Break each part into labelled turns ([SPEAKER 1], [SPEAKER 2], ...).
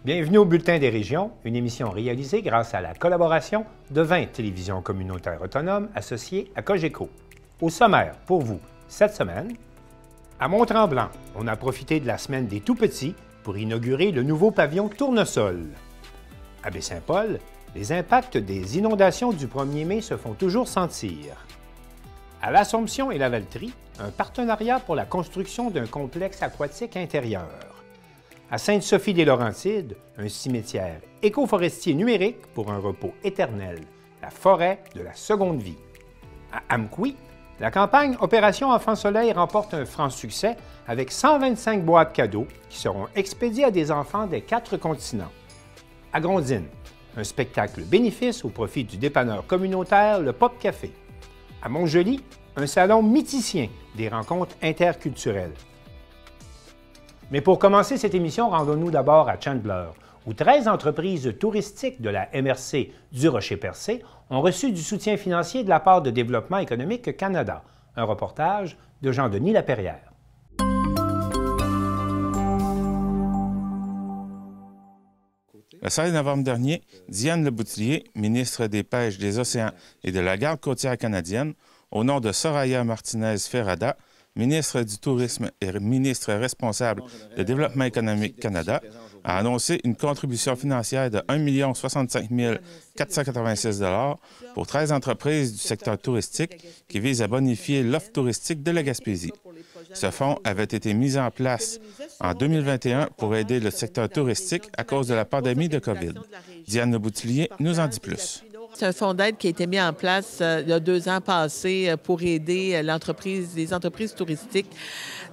[SPEAKER 1] Bienvenue au Bulletin des régions, une émission réalisée grâce à la collaboration de 20 télévisions communautaires autonomes associées à Cogeco. Au sommaire, pour vous, cette semaine, à Mont-Tremblant, on a profité de la semaine des tout-petits pour inaugurer le nouveau pavillon Tournesol. À Baie-Saint-Paul, les impacts des inondations du 1er mai se font toujours sentir. À l'Assomption et la Valtrie, un partenariat pour la construction d'un complexe aquatique intérieur. À Sainte-Sophie-des-Laurentides, un cimetière écoforestier numérique pour un repos éternel, la forêt de la seconde vie. À Amqui, la campagne Opération Enfant Soleil remporte un franc succès avec 125 boîtes cadeaux qui seront expédiées à des enfants des 4 continents. À Grondines, un spectacle bénéfice au profit du dépanneur communautaire Le Pop Café. À Montjoly, un salon mythicien des rencontres interculturelles. Mais pour commencer cette émission, rendons-nous d'abord à Chandler, où 13 entreprises touristiques de la MRC du Rocher-Percé ont reçu du soutien financier de la part de Développement économique Canada. Un reportage de Jean-Denis Laperrière.
[SPEAKER 2] Le 16 novembre dernier, Diane Leboutillier, ministre des Pêches, des Océans et de la Garde côtière canadienne, au nom de Soraya Martinez-Ferrada, ministre du Tourisme et ministre responsable de Développement économique Canada, a annoncé une contribution financière de 1 065 486 $ pour 13 entreprises du secteur touristique qui visent à bonifier l'offre touristique de la Gaspésie. Ce fonds avait été mis en place en 2021 pour aider le secteur touristique à cause de la pandémie de COVID. Diane Leboutillier nous en dit plus.
[SPEAKER 3] C'est un fonds d'aide qui a été mis en place il y a 2 ans passés pour aider les entreprises touristiques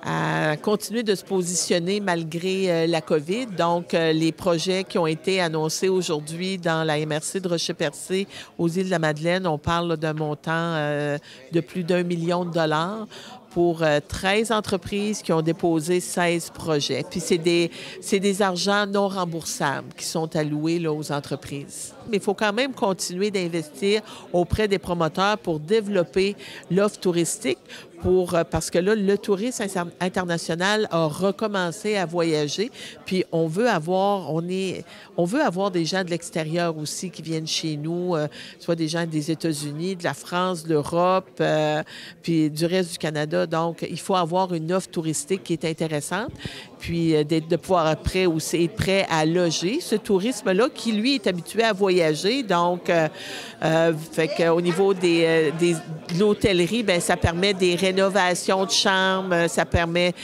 [SPEAKER 3] à continuer de se positionner malgré la COVID. Donc, les projets qui ont été annoncés aujourd'hui dans la MRC de Rocher-Percé aux îles de la Madeleine, on parle d'un montant de plus d'1 million de dollars pour 13 entreprises qui ont déposé 16 projets. Puis c'est des argents non remboursables qui sont alloués là, aux entreprises. Mais il faut quand même continuer d'investir auprès des promoteurs pour développer l'offre touristique, parce que là, le tourisme international a recommencé à voyager, puis on veut avoir des gens de l'extérieur aussi qui viennent chez nous, soit des gens des États-Unis, de la France, de l'Europe, puis du reste du Canada. Donc, il faut avoir une offre touristique qui est intéressante, puis de pouvoir après aussi être prêt à loger ce tourisme-là qui, lui, est habitué à voyager. Donc, fait qu'au niveau de l'hôtellerie, bien, ça permet des rénovations de chambres, ça permet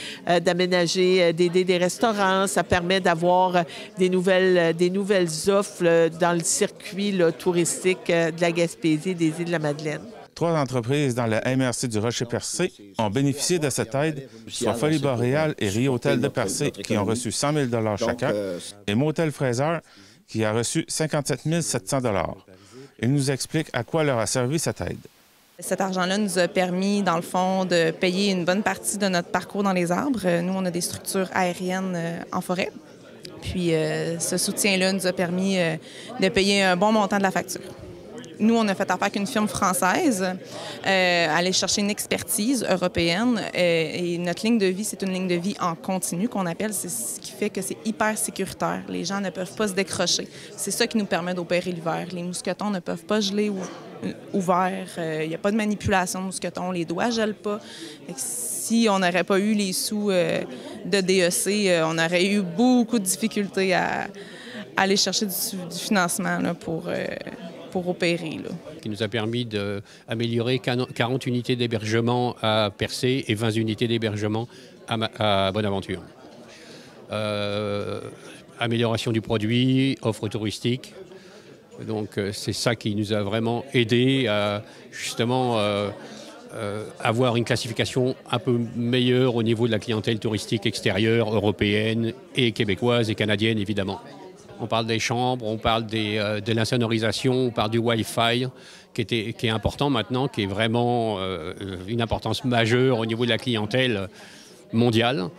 [SPEAKER 3] d'aménager, d'aider des restaurants, ça permet d'avoir des nouvelles offres dans le circuit là, touristique de la Gaspésie et des îles de la Madeleine.
[SPEAKER 2] 3 entreprises dans la MRC du Rocher-Percé ont bénéficié de cette aide, soit Folie Boréale et Rio-Hôtel de Percé qui ont reçu 100 000 $ chacun, et Motel Fraser qui a reçu 57 700 $. Ils nous expliquent à quoi leur a servi cette aide.
[SPEAKER 4] Cet argent-là nous a permis, dans le fond, de payer une bonne partie de notre parcours dans les arbres. Nous, on a des structures aériennes en forêt. Puis ce soutien-là nous a permis de payer un bon montant de la facture. Nous, on a fait affaire avec une firme française, aller chercher une expertise européenne. Et notre ligne de vie, c'est une ligne de vie en continu qu'on appelle. C'est ce qui fait que c'est hyper sécuritaire. Les gens ne peuvent pas se décrocher. C'est ça qui nous permet d'opérer l'hiver. Les mousquetons ne peuvent pas geler ouvert. Il n'y a pas de manipulation de mousquetons. Les doigts ne gèlent pas. Si on n'aurait pas eu les sous de DEC, on aurait eu beaucoup de difficultés à aller chercher du financement là, pour opérer. Là.
[SPEAKER 5] Qui nous a permis d'améliorer 40 unités d'hébergement à Percé et 20 unités d'hébergement à Bonaventure. Amélioration du produit, offre touristique. Donc c'est ça qui nous a vraiment aidé à justement avoir une classification un peu meilleure au niveau de la clientèle touristique extérieure, européenne et québécoise et canadienne évidemment. On parle des chambres, on parle de l'insonorisation, on parle du Wi-Fi qui est important maintenant, qui est vraiment une importance majeure au niveau de la clientèle mondiale.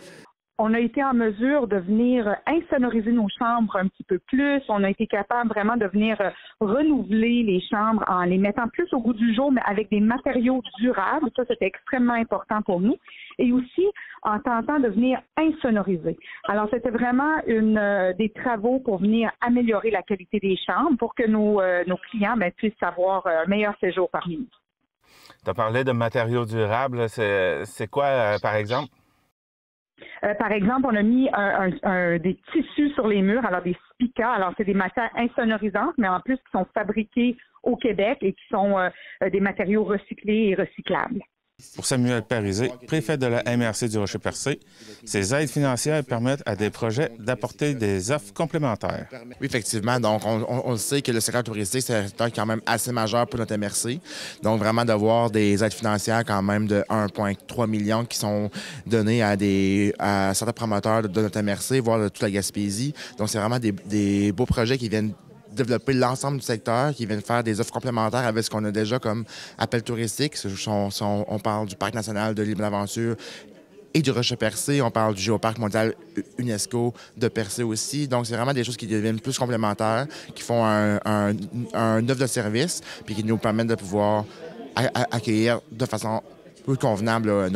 [SPEAKER 6] On a été en mesure de venir insonoriser nos chambres un petit peu plus. On a été capable vraiment de venir renouveler les chambres en les mettant plus au goût du jour, mais avec des matériaux durables. Ça, c'était extrêmement important pour nous. et aussi en tentant de venir insonoriser. Alors, c'était vraiment des travaux pour venir améliorer la qualité des chambres pour que nos clients puissent avoir un meilleur séjour parmi nous.
[SPEAKER 2] Tu as parlé de matériaux durables. C'est quoi, par exemple?
[SPEAKER 6] Par exemple, on a mis des tissus sur les murs, alors des spica. Alors, c'est des matières insonorisantes, mais en plus qui sont fabriquées au Québec et qui sont des matériaux recyclés et recyclables.
[SPEAKER 2] Pour Samuel Parisé, préfet de la MRC du Rocher-Percé, ces aides financières permettent à des projets d'apporter des offres complémentaires.
[SPEAKER 7] Oui, effectivement. Donc, on sait que le secteur touristique, c'est un secteur quand même assez majeur pour notre MRC. Donc, vraiment d'avoir des aides financières quand même de 1,3 million qui sont données à certains promoteurs de notre MRC, voire de toute la Gaspésie. Donc, c'est vraiment des beaux projets qui viennent développer l'ensemble du secteur, qui viennent faire des offres complémentaires avec ce qu'on a déjà comme appel touristique. On parle du Parc national de l'Île-de-l'Aventure et du Rocher-Percé. On parle du Géoparc mondial UNESCO de Percé aussi. Donc, c'est vraiment des choses qui deviennent plus complémentaires, qui font un offre de service, puis qui nous permettent de pouvoir accueillir de façon plus convenable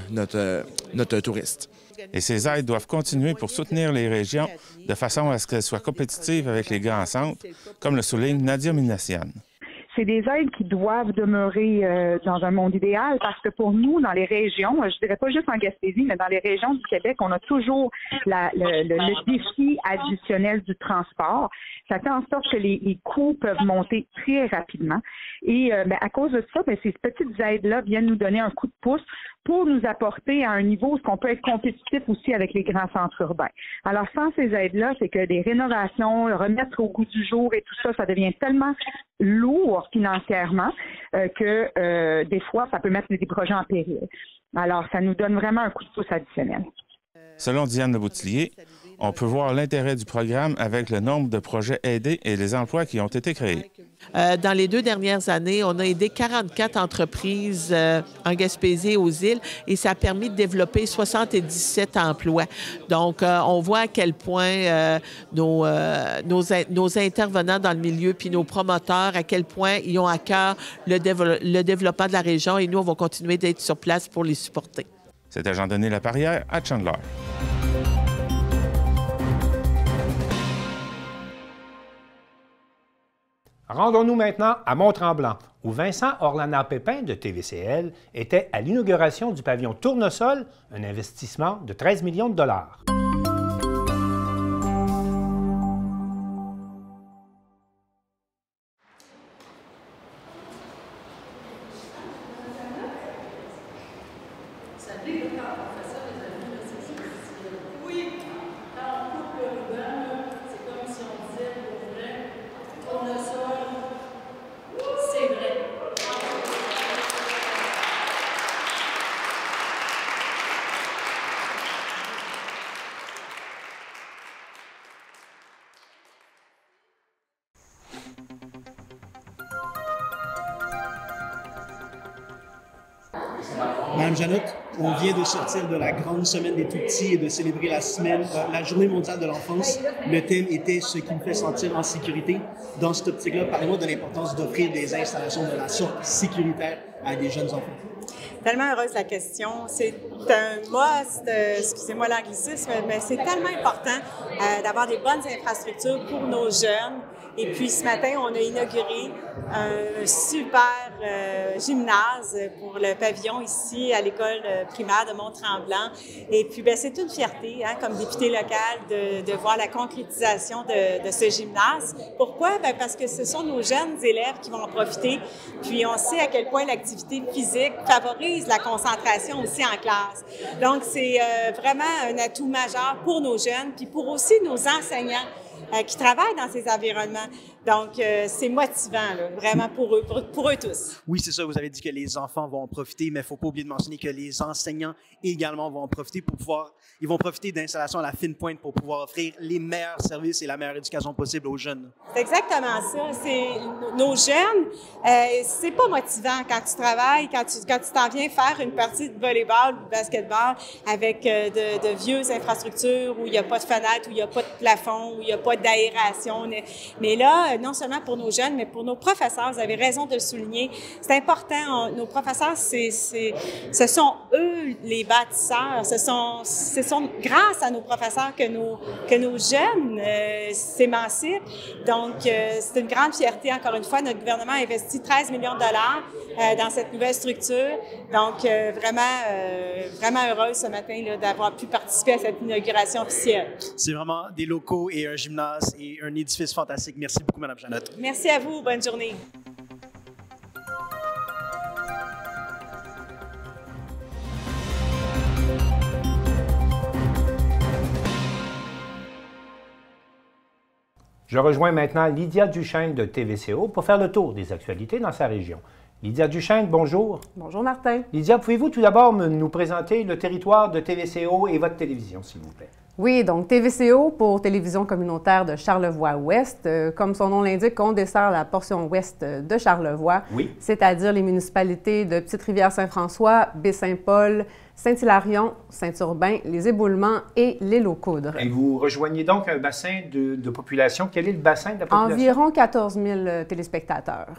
[SPEAKER 7] notre touriste.
[SPEAKER 2] Et ces aides doivent continuer pour soutenir les régions de façon à ce qu'elles soient compétitives avec les grands centres, comme le souligne Nadia Minassian.
[SPEAKER 6] C'est des aides qui doivent demeurer dans un monde idéal parce que pour nous, dans les régions, je dirais pas juste en Gaspésie, mais dans les régions du Québec, on a toujours le défi additionnel du transport. Ça fait en sorte que les coûts peuvent monter très rapidement. Et à cause de ça, ces petites aides-là viennent nous donner un coup de pouce pour nous apporter à un niveau où on peut être compétitif aussi avec les grands centres urbains. Alors, sans ces aides-là, c'est que des rénovations, remettre au goût du jour et tout ça, ça devient tellement lourd financièrement que des fois, ça peut mettre des projets en péril. Alors, ça nous donne vraiment un coup de pouce additionnel.
[SPEAKER 2] Selon Diane Leboutillier, on peut voir l'intérêt du programme avec le nombre de projets aidés et les emplois qui ont été créés.
[SPEAKER 3] Dans les 2 dernières années, on a aidé 44 entreprises en Gaspésie et aux îles et ça a permis de développer 77 emplois. Donc, on voit à quel point nos intervenants dans le milieu puis nos promoteurs, à quel point ils ont à cœur le développement de la région et nous, on va continuer d'être sur place pour les supporter.
[SPEAKER 2] C'était Jean-Denis Laparrière à Chandler.
[SPEAKER 1] Rendons-nous maintenant à Mont-Tremblant, où Vincent Orlana-Pépin de TVCL était à l'inauguration du pavillon Tournesol, un investissement de 13 millions de dollars.
[SPEAKER 8] Madame Janotte, on vient de sortir de la grande semaine des tout-petits et de célébrer la journée mondiale de l'enfance. Le thème était « Ce qui me fait sentir en sécurité ». Dans cette optique-là, parlez-moi de l'importance d'offrir des installations de la sorte sécuritaire à des jeunes enfants.
[SPEAKER 9] Tellement heureuse la question. C'est un must, excusez-moi l'anglicisme, mais c'est tellement important d'avoir des bonnes infrastructures pour nos jeunes. Et puis ce matin, on a inauguré un super gymnase pour le pavillon ici à l'école primaire de Mont-Tremblant. Et puis c'est une fierté, comme députée locale, de voir la concrétisation de ce gymnase. Pourquoi? Parce que ce sont nos jeunes élèves qui vont en profiter. Puis on sait à quel point l'activité physique favorise la concentration aussi en classe. Donc c'est vraiment un atout majeur pour nos jeunes, puis pour aussi nos enseignants qui travaillent dans ces environnements. Donc, c'est motivant, là, vraiment pour eux tous.
[SPEAKER 8] Oui, c'est ça. Vous avez dit que les enfants vont en profiter, mais il ne faut pas oublier de mentionner que les enseignants également vont en profiter ils vont profiter d'installations à la fine pointe pour pouvoir offrir les meilleurs services et la meilleure éducation possible aux jeunes.
[SPEAKER 9] C'est exactement ça. C'est nos jeunes, c'est pas motivant quand tu travailles, quand tu t'en viens faire une partie de volleyball ou de basketball avec de vieuses infrastructures où il n'y a pas de fenêtre, où il n'y a pas de plafond, où il n'y a pas d'aération. Mais là, non seulement pour nos jeunes, mais pour nos professeurs. Vous avez raison de le souligner. C'est important. Nos professeurs, ce sont eux les bâtisseurs. Ce sont grâce à nos professeurs que nos jeunes s'émancipent. Donc, c'est une grande fierté. Encore une fois, notre gouvernement a investi 13 millions de dollars dans cette nouvelle structure. Donc, vraiment heureuse ce matin là, d'avoir pu participer à cette inauguration officielle.
[SPEAKER 8] C'est vraiment des locaux et un gymnase et un édifice fantastique. Merci beaucoup, Mme Janotte.
[SPEAKER 9] Merci à vous. Bonne journée.
[SPEAKER 1] Je rejoins maintenant Lydia Duchesne de TVCO pour faire le tour des actualités dans sa région. Lydia Duchesne, bonjour.
[SPEAKER 10] Bonjour Martin.
[SPEAKER 1] Lydia, pouvez-vous tout d'abord nous présenter le territoire de TVCO et votre télévision, s'il vous plaît?
[SPEAKER 10] Oui, donc TVCO pour Télévision communautaire de Charlevoix-Ouest. Comme son nom l'indique, on dessert la portion ouest de Charlevoix,
[SPEAKER 1] oui,
[SPEAKER 10] c'est-à-dire les municipalités de Petite-Rivière-Saint-François, Baie-Saint-Paul, Saint-Hilarion, Saint-Urbain, les Éboulements et l'île aux Coudres.
[SPEAKER 1] Et vous rejoignez donc un bassin de population. Quel est le bassin de la population?
[SPEAKER 10] Environ 14 000 téléspectateurs.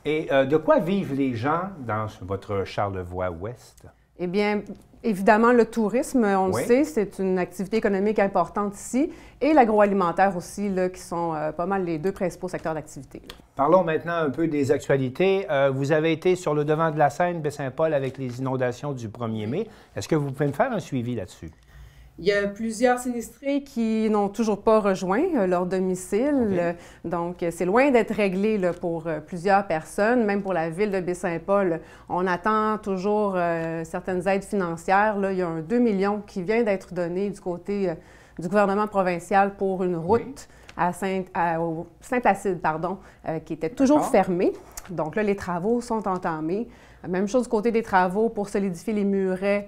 [SPEAKER 1] Et de quoi vivent les gens dans votre Charlevoix-Ouest?
[SPEAKER 10] Eh bien, évidemment, le tourisme, on
[SPEAKER 1] oui,
[SPEAKER 10] le sait, c'est une activité économique importante ici, et l'agroalimentaire aussi, là, qui sont pas mal les deux principaux secteurs d'activité.
[SPEAKER 1] Parlons maintenant un peu des actualités. Vous avez été sur le devant de la scène, Baie-Saint-Paul, avec les inondations du 1er mai. Est-ce que vous pouvez me faire un suivi là-dessus?
[SPEAKER 10] Il y a plusieurs sinistrés qui n'ont toujours pas rejoint leur domicile. Okay. Donc, c'est loin d'être réglé là, pour plusieurs personnes, même pour la ville de Baie-Saint-Paul. On attend toujours certaines aides financières. Là. Il y a un 2 millions qui vient d'être donné du côté du gouvernement provincial pour une route oui, au Saint-Placide, qui était toujours fermée. Donc là, les travaux sont entamés. Même chose du côté des travaux pour solidifier les murets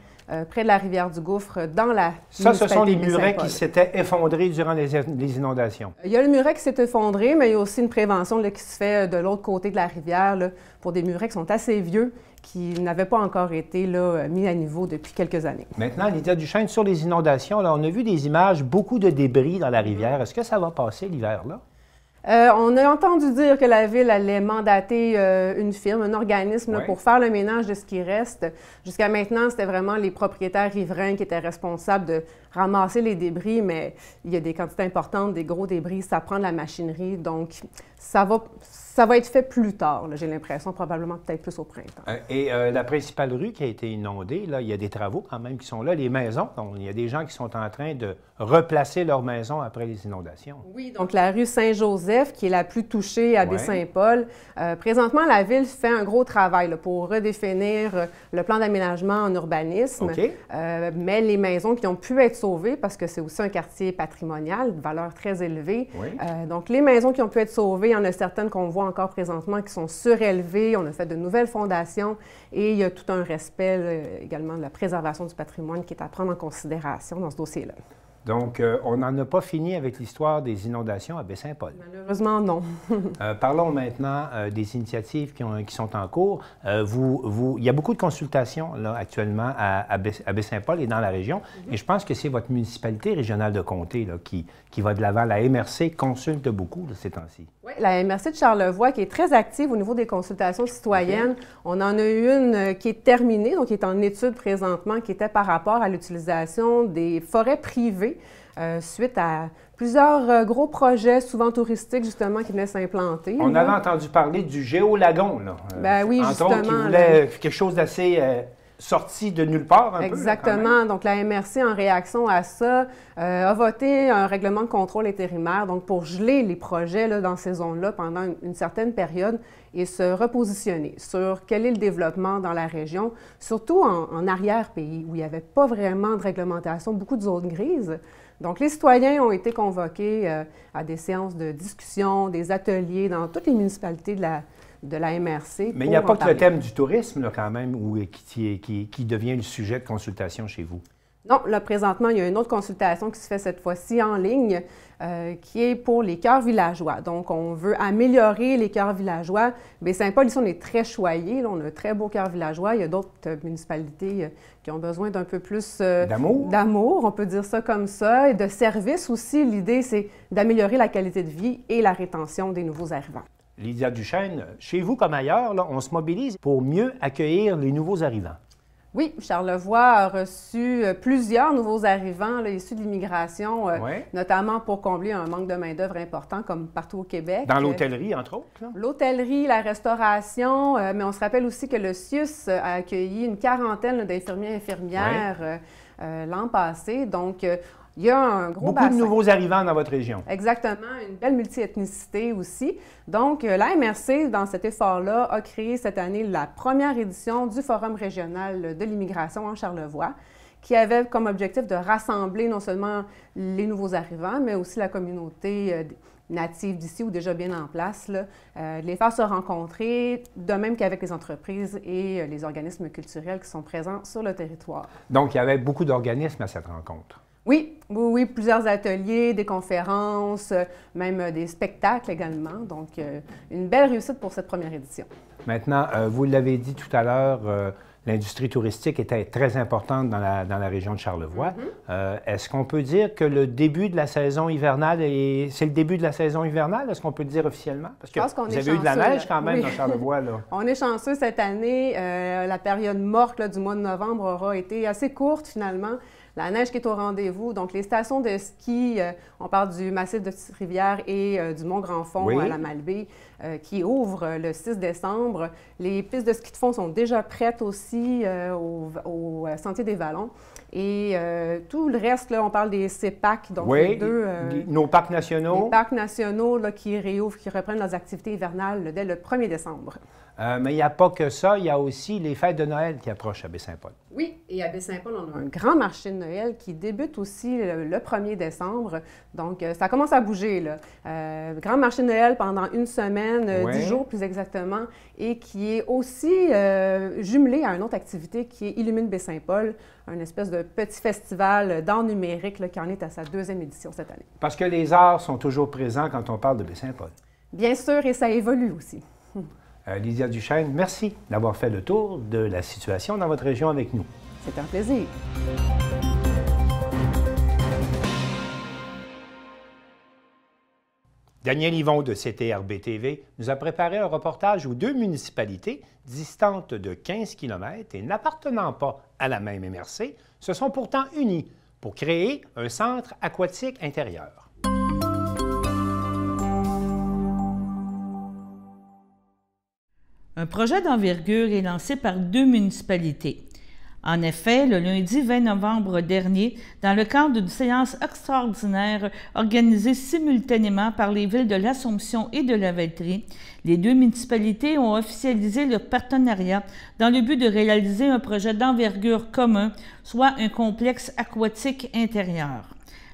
[SPEAKER 10] près de la rivière du Gouffre dans la
[SPEAKER 1] Ça, ce sont les murets qui s'étaient effondrés durant les inondations.
[SPEAKER 10] Il y a le muret qui s'est effondré, mais il y a aussi une prévention là, qui se fait de l'autre côté de la rivière là, pour des murets qui sont assez vieux, qui n'avaient pas encore été là, mis à niveau depuis quelques années.
[SPEAKER 1] Maintenant, Lydia Duchesne, sur les inondations, là, on a vu des images, beaucoup de débris dans la rivière. Est-ce que ça va passer l'hiver, là?
[SPEAKER 10] On a entendu dire que la Ville allait mandater une firme, un organisme là, pour faire le ménage de ce qui reste. Jusqu'à maintenant, c'était vraiment les propriétaires riverains qui étaient responsables de ramasser les débris, mais il y a des quantités importantes, des gros débris, ça prend de la machinerie, donc ça va être fait plus tard, j'ai l'impression, probablement peut-être plus au printemps.
[SPEAKER 1] Et la principale rue qui a été inondée, là, il y a des travaux quand même qui sont là, les maisons, donc il y a des gens qui sont en train de replacer leurs maisons après les inondations.
[SPEAKER 10] Oui, donc la rue Saint-Joseph, qui est la plus touchée à Baie-Saint-Paul. Présentement, la Ville fait un gros travail là, pour redéfinir le plan d'aménagement en urbanisme, mais les maisons qui ont pu être sauvées, parce que c'est aussi un quartier patrimonial, de valeur très élevée, donc les maisons qui ont pu être sauvées, il y en a certaines qu'on voit encore présentement qui sont surélevées, on a fait de nouvelles fondations et il y a tout un respect là, également de la préservation du patrimoine qui est à prendre en considération dans ce dossier-là.
[SPEAKER 1] Donc, on n'en a pas fini avec l'histoire des inondations à Baie-Saint-Paul.
[SPEAKER 10] Malheureusement, non.
[SPEAKER 1] Parlons maintenant des initiatives qui sont en cours. Il y a beaucoup de consultations là, actuellement à Baie-Saint-Paul et dans la région. Et je pense que c'est votre municipalité régionale de comté là, qui va de l'avant. La MRC consulte beaucoup là, ces temps-ci.
[SPEAKER 10] Oui, la MRC de Charlevoix qui est très active au niveau des consultations citoyennes. On en a eu une qui est terminée, donc qui est en étude présentement, qui était par rapport à l'utilisation des forêts privées suite à plusieurs gros projets, souvent touristiques, justement, qui venaient s'implanter.
[SPEAKER 1] On avait entendu parler du Géolagon, là.
[SPEAKER 10] Ben oui, justement.
[SPEAKER 1] Entre autres, qui voulait quelque chose d'assez sorti de nulle part, un
[SPEAKER 10] Exactement.
[SPEAKER 1] peu. Là,
[SPEAKER 10] donc, la MRC, en réaction à ça, a voté un règlement de contrôle intérimaire, donc pour geler les projets là, dans ces zones-là pendant une certaine période et se repositionner sur quel est le développement dans la région, surtout en arrière-pays, où il n'y avait pas vraiment de réglementation, beaucoup de zones grises. Donc, les citoyens ont été convoqués à des séances de discussion, des ateliers dans toutes les municipalités de la MRC.
[SPEAKER 1] Mais il n'y a pas que le thème du tourisme, là, quand même, qui devient le sujet de consultation chez vous.
[SPEAKER 10] Non, là, présentement, il y a une autre consultation qui se fait cette fois-ci en ligne, qui est pour les cœurs villageois. Donc, on veut améliorer les cœurs villageois. Baie-Saint-Paul, ici, on est très choyé. Là, on a un très beau cœur villageois. Il y a d'autres municipalités qui ont besoin d'un peu plus d'amour, on peut dire ça comme ça, et de service aussi. L'idée, c'est d'améliorer la qualité de vie et la rétention des nouveaux arrivants.
[SPEAKER 1] Lydia Duchesne, chez vous comme ailleurs, là, on se mobilise pour mieux accueillir les nouveaux arrivants. Oui,
[SPEAKER 10] Charlevoix a reçu plusieurs nouveaux arrivants là, issus de l'immigration, notamment pour combler un manque de main-d'œuvre important, comme partout au Québec.
[SPEAKER 1] Dans l'hôtellerie, entre autres?
[SPEAKER 10] L'hôtellerie, la restauration, mais on se rappelle aussi que le CIUS a accueilli une quarantaine d'infirmiers et infirmières l'an passé. Donc, il y a un gros
[SPEAKER 1] bassin. Beaucoup de nouveaux arrivants dans votre région.
[SPEAKER 10] Exactement, une belle multiethnicité aussi. Donc, la MRC, dans cet effort-là, a créé cette année la première édition du Forum régional de l'immigration en Charlevoix, qui avait comme objectif de rassembler non seulement les nouveaux arrivants, mais aussi la communauté native d'ici ou déjà bien en place, là, les faire se rencontrer, de même qu'avec les entreprises et les organismes culturels qui sont présents sur le territoire.
[SPEAKER 1] Donc, il y avait beaucoup d'organismes à cette rencontre.
[SPEAKER 10] Oui, plusieurs ateliers, des conférences, même des spectacles également. Donc, une belle réussite pour cette première édition.
[SPEAKER 1] Maintenant, vous l'avez dit tout à l'heure, l'industrie touristique était très importante dans la région de Charlevoix. Est-ce qu'on peut dire que le début de la saison hivernale, c'est le début de la saison hivernale? Est-ce qu'on peut le dire officiellement? Parce que vous avez eu de la neige quand même dans Charlevoix. Là.
[SPEAKER 10] On est chanceux cette année. La période morte là, du mois de novembre aura été assez courte finalement. La neige qui est au rendez-vous. Donc, les stations de ski, on parle du massif de Petite-Rivière et du Mont-Grand-Fond à la Malbaie, qui ouvrent le 6 décembre. Les pistes de ski de fond sont déjà prêtes aussi au Sentier des Vallons. Et tout le reste, là, on parle des CEPAC, donc les deux...
[SPEAKER 1] nos parcs nationaux.
[SPEAKER 10] Les parcs nationaux là, qui réouvrent, qui reprennent leurs activités hivernales là, dès le 1er décembre.
[SPEAKER 1] Mais il n'y a pas que ça, il y a aussi les fêtes de Noël qui approchent à Baie-Saint-Paul.
[SPEAKER 10] Oui, et à Baie-Saint-Paul, on a un grand marché de Noël qui débute aussi le 1er décembre. Donc, ça commence à bouger, là. Grand marché de Noël pendant une semaine, 10 jours plus exactement, et qui est aussi jumelé à une autre activité qui est Illumine Baie-Saint-Paul, une espèce de petit festival d'art numérique là, qui en est à sa 2e édition cette année.
[SPEAKER 1] Parce que les arts sont toujours présents quand on parle de Baie-Saint-Paul.
[SPEAKER 10] Bien sûr, et ça évolue aussi.
[SPEAKER 1] Lydia Duchesne, merci d'avoir fait le tour de la situation dans votre région avec nous.
[SPEAKER 10] C'est un plaisir.
[SPEAKER 1] Daniel Yvon de CTRB-TV nous a préparé un reportage où 2 municipalités distantes de 15 km et n'appartenant pas à la même MRC se sont pourtant unies pour créer un centre aquatique intérieur.
[SPEAKER 11] Un projet d'envergure est lancé par 2 municipalités. En effet, le lundi 20 novembre dernier, dans le cadre d'une séance extraordinaire organisée simultanément par les villes de l'Assomption et de la Valtrie, les 2 municipalités ont officialisé leur partenariat dans le but de réaliser un projet d'envergure commun, soit un complexe aquatique intérieur.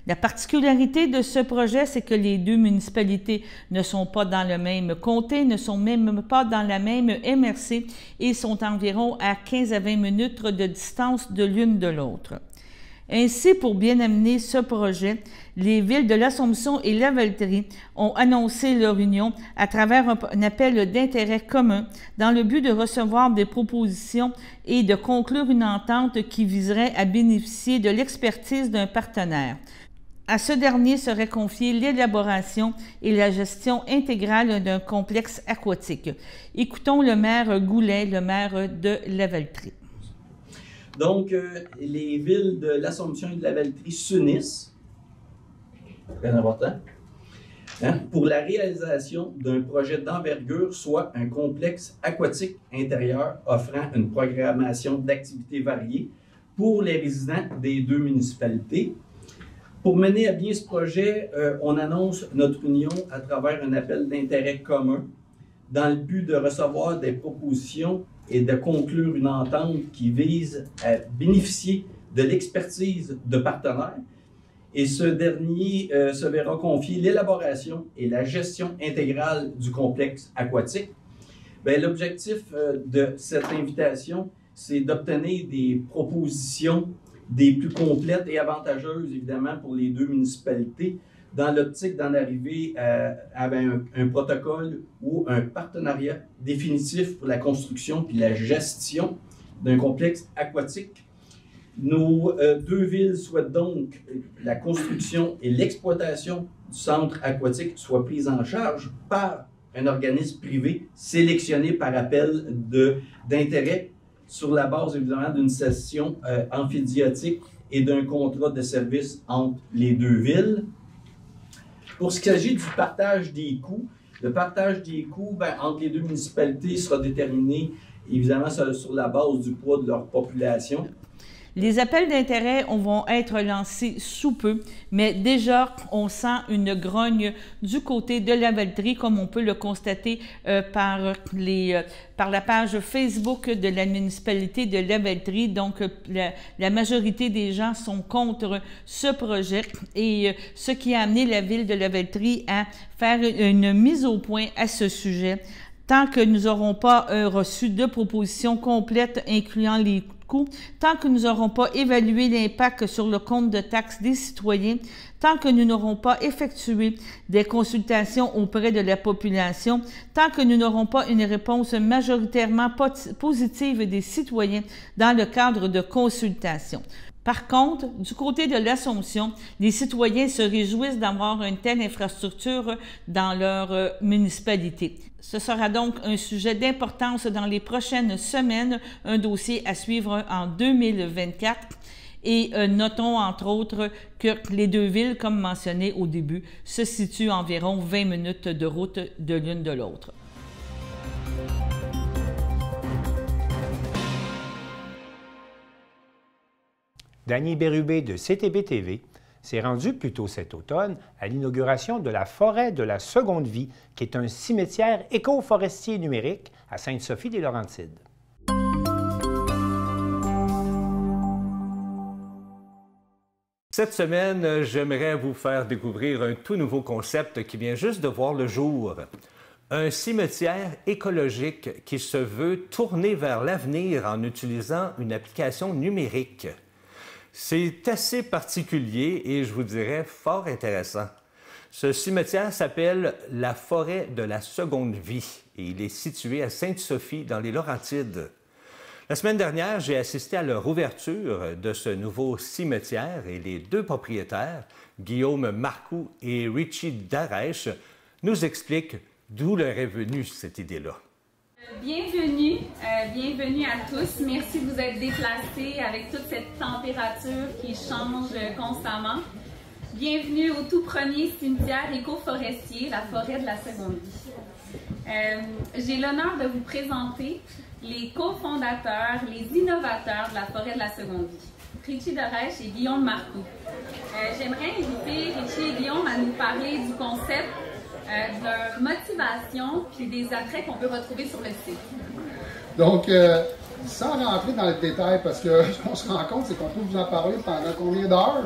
[SPEAKER 11] La particularité de ce projet, c'est que les 2 municipalités ne sont pas dans le même comté, ne sont même pas dans la même MRC et sont environ à 15 à 20 minutes de distance de l'une de l'autre. Ainsi, pour bien amener ce projet, les villes de l'Assomption et la Valtrie ont annoncé leur union à travers un appel d'intérêt commun dans le but de recevoir des propositions et de conclure une entente qui viserait à bénéficier de l'expertise d'un partenaire. À ce dernier serait confiée l'élaboration et la gestion intégrale d'un complexe aquatique. Écoutons le maire Goulet, le maire de la Valtrie.
[SPEAKER 12] Donc, les villes de l'Assomption et de la Valtrie s'unissent, très important, pour la réalisation d'un projet d'envergure, soit un complexe aquatique intérieur offrant une programmation d'activités variées pour les résidents des 2 municipalités. Pour mener à bien ce projet, on annonce notre union à travers un appel d'intérêt commun dans le but de recevoir des propositions et de conclure une entente qui vise à bénéficier de l'expertise de partenaires. Et ce dernier se verra confier l'élaboration et la gestion intégrale du complexe aquatique. L'objectif de cette invitation, c'est d'obtenir des propositions des plus complètes et avantageuses, évidemment, pour les deux municipalités, dans l'optique d'en arriver à un protocole ou un partenariat définitif pour la construction puis la gestion d'un complexe aquatique. Nos deux villes souhaitent donc que la construction et l'exploitation du centre aquatique soient prises en charge par un organisme privé sélectionné par appel d'intérêt sur la base, évidemment, d'une cession amphidiotique et d'un contrat de service entre les deux villes. Pour ce qui s'agit du partage des coûts, le partage des coûts entre les deux municipalités sera déterminé, évidemment, sur la base du poids de leur population.
[SPEAKER 11] Les appels d'intérêt vont être lancés sous peu, mais déjà, on sent une grogne du côté de Lavaltrie, comme on peut le constater par la page Facebook de la municipalité de Lavaltrie. Donc, la majorité des gens sont contre ce projet et ce qui a amené la ville de Lavaltrie à faire une mise au point à ce sujet. Tant que nous n'aurons pas reçu de propositions complètes incluant les coûts, tant que nous n'aurons pas évalué l'impact sur le compte de taxes des citoyens, tant que nous n'aurons pas effectué des consultations auprès de la population, tant que nous n'aurons pas une réponse majoritairement positive des citoyens dans le cadre de consultations. Par contre, du côté de l'Assomption, les citoyens se réjouissent d'avoir une telle infrastructure dans leur municipalité. Ce sera donc un sujet d'importance dans les prochaines semaines, un dossier à suivre en 2024. Et notons entre autres que les deux villes, comme mentionné au début, se situent à environ 20 minutes de route de l'une de l'autre.
[SPEAKER 1] Danny Bérubé de CTB-TV s'est rendu plus tôt cet automne à l'inauguration de la forêt de la Seconde Vie, qui est un cimetière éco-forestier numérique à Sainte-Sophie-des-Laurentides.
[SPEAKER 13] Cette semaine, j'aimerais vous faire découvrir un tout nouveau concept qui vient juste de voir le jour. Un cimetière écologique qui se veut tourner vers l'avenir en utilisant une application numérique. C'est assez particulier et je vous dirais fort intéressant. Ce cimetière s'appelle la Forêt de la Seconde Vie et il est situé à Sainte-Sophie dans les Laurentides. La semaine dernière, j'ai assisté à leur ouverture de ce nouveau cimetière et les deux propriétaires, Guillaume Marcoux et Richie Darèche, nous expliquent d'où leur est venue cette idée-là.
[SPEAKER 14] Bienvenue, bienvenue à tous. Merci de vous être déplacés avec toute cette température qui change constamment. Bienvenue au tout premier cimetière éco-forestier, la Forêt de la Seconde Vie. J'ai l'honneur de vous présenter les cofondateurs, les innovateurs de la Forêt de la Seconde Vie, Richie Darèche et Guillaume Marcoux. J'aimerais inviter Richie et Guillaume à nous parler du concept, de leur motivation puis des attraits qu'on peut retrouver sur le site.
[SPEAKER 15] Donc, sans rentrer dans le détail, parce que ce qu'on se rend compte, c'est qu'on peut vous en parler pendant combien d'heures,